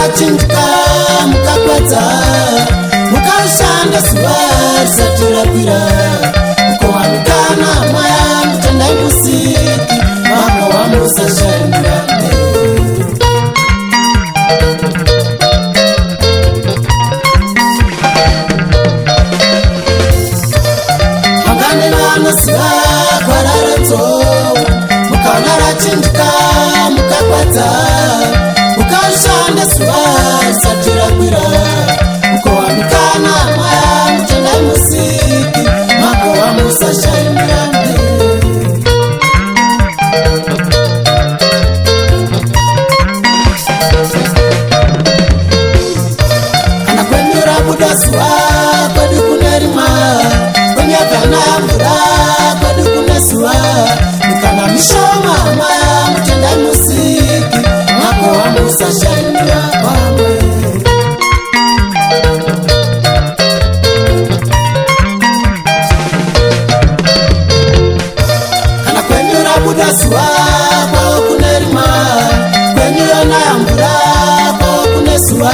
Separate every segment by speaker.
Speaker 1: rachinjika mukakwedza mukashanda zuva risati rakwira mukowanikana mwaya mutendai musiki makowa musashandira maganiranoziva kwararedzo mukana rachinjika mukakwedza mukashanda zuva risati rakwira mukowanikana mwaya mutendai musiki makowa musashandira kana kwenyura buda zuva kwedu kunerima kwenyakana mvura kwedu kunezuva nikana mishoma mwaya mutendai musiki makowa musashandira pamwe kana kwenyura buda zuva kwao kunerima kwenyurana mvura kwao kunezuva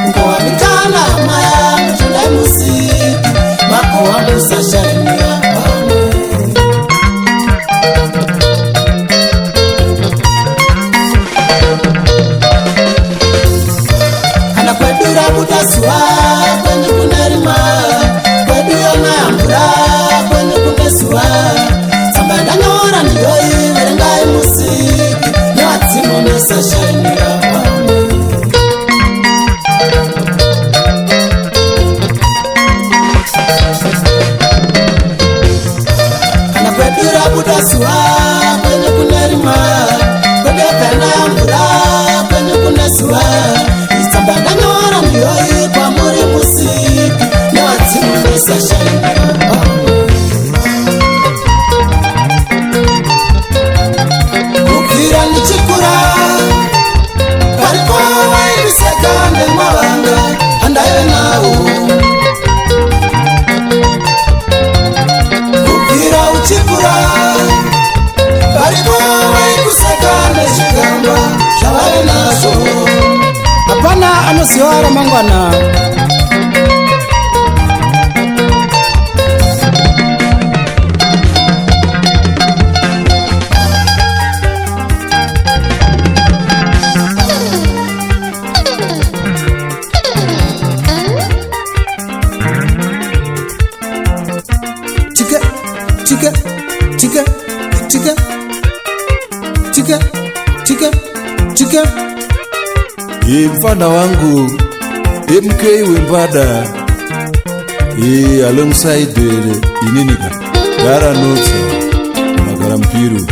Speaker 1: mukowanikana mwaya mutendai musiki makowa musashandira pamwe kana kwedura buda zuva kwenyu kunerima kweduyona mvura kwenyu kunezuva tsamba ndanyora ndiyoyi verengai musiki nevadzimu musashandira pamwe kana kwedura buda zuva kwenyu kunerima kwedekana mvura kwenyu kunezuva itsamba ndanyora ndiyoyi kwamuri musiki nevadzimu musashandira pamwe kubvira ndichikura paripo vaindiseka ndemavanga andaive nawo kubvira uchikura paripo vaikuseka nezvigamba zvavave nazvo hapana anoziva ramangwana
Speaker 2: mfana wangu MK Wembada alongside ininika Gara Notsa Magara Mpiru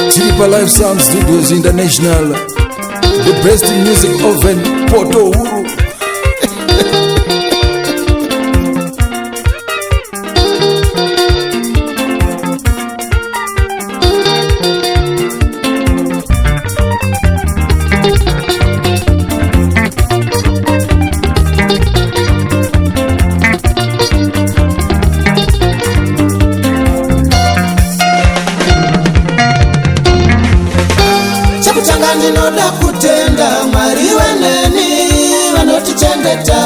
Speaker 2: Chilipa Live Sound Studios International, the best in music oven Poto Uru.
Speaker 1: ndinoda kutenda Mwari weneni vanotichengeta.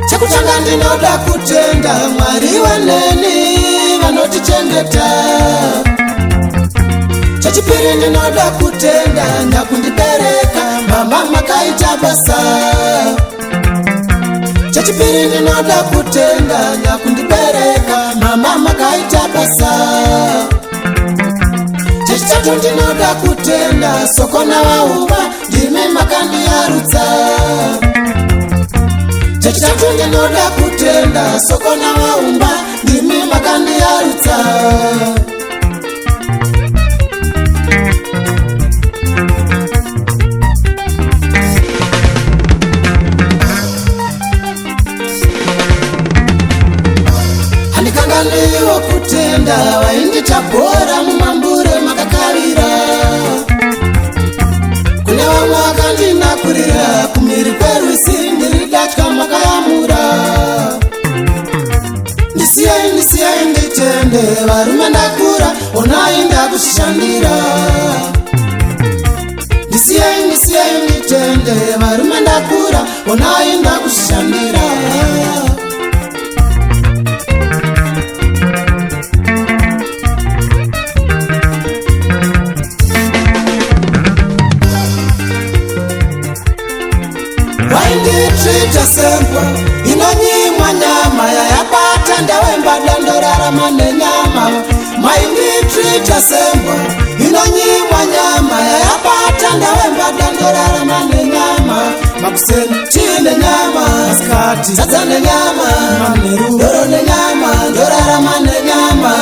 Speaker 1: Chekutanga ndinoda kutenda Mwari weneni vanotichengeta. Chechipiri ndinoda kutenda nyakundibereka mama makaita basa. Chechipiri ndinoda kutenda nyakundibereka mama makaita basa. Chechitatu ndinoda kutenda sokona wauba ndime makandiyarutsa. Chechitatu ndinoda kutenda sokona waumba ndime makandiyarutsa. Ndiwo kutenda waindichabhora mumambure makakarira. Kune vamwe vakandinakurira kumhiri kwerwisi ndiridatya makayamura. Ndisiyai nditende varume ndakura onai ndakushishandira. ndisiyei nditende varume ndakura onai ndakushandira wainditreata sembwa inonyimwa nyama yayabata ndawemba dandorarama nenyama mainditreata sembwa inonyimwa nyama yayabata ndawemba dandorarama nenyama makuseni chine nyama skati sadza nenyama maneru doro nenyama ndorarama nenyama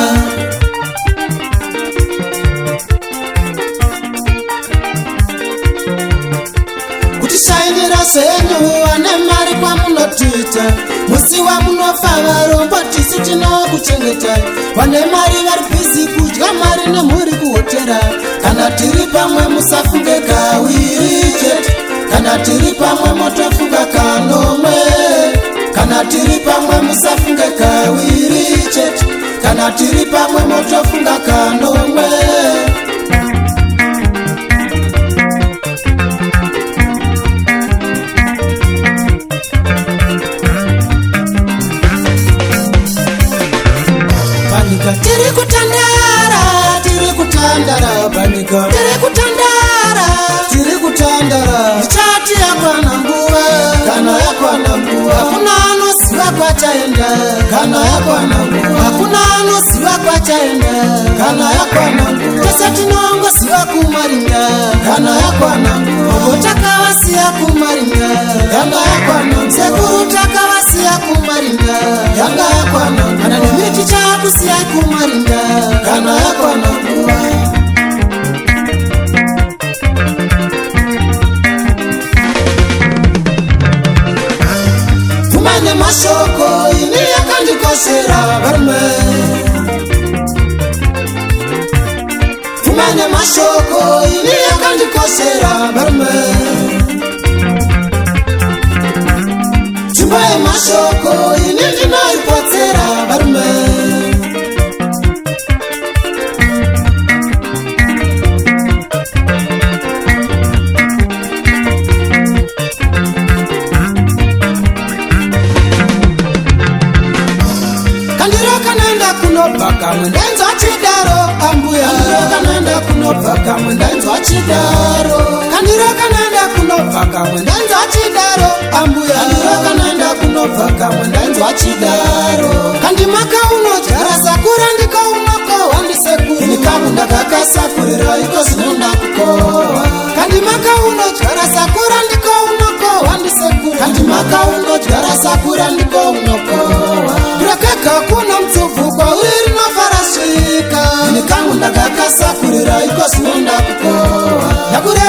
Speaker 1: kutishainira senyu ane mari kwamunotita musi wamunofa varombo tisu tinokuchengetai vane mari vari bhizi kudya mari nemhuri kuhotera kana tiri pamwe musafunge kawiri chete kana tiri pamwe motofunga kanomwe kana tiri pamwe musafunge kawiri chete kana tiri pamwe motofunga kanomwe tiri kutandara panika tiri kutandara ichati yakwana nguva kana yakwana nguva hakuna anoziva kwachaenda kana yakwana nguva hakuna anoziva kwachaenda kana yakwana nguva tese tinongoziva kumaringa kana yakwana nguva ogo takavasiya kumaringa yanga yakwana nguva sekuru takavasiya kumaringa yanga yakwana nguva kana nemiti chakusiya kumaringa kana yakwana nguva tumane mashoko ini yakandikosera varume tumane mashoko ini yakandikosera varume tumane mashoko ini ndinoipotsera varume kamwe ndenzo chidaro ambuya kanenda kunobva kamwe ndenzo chidaro kandiro kanenda kunobva kamwe ndenzo chidaro ambuya kanenda kunobva kamwe ndenzo chidaro kandimaka unojara sakura ndikaunoko wandisekuru nikamunda kakasakurira iko zinonda kukowa kandimaka unojara sakura ndikaunoko wandisekuru kandimaka unojara sakura ndikaunokowa kurekeka kuna mtsuvu kwa uri nofarasika nikamunda kakasakurira iko zinonda kukowa yakure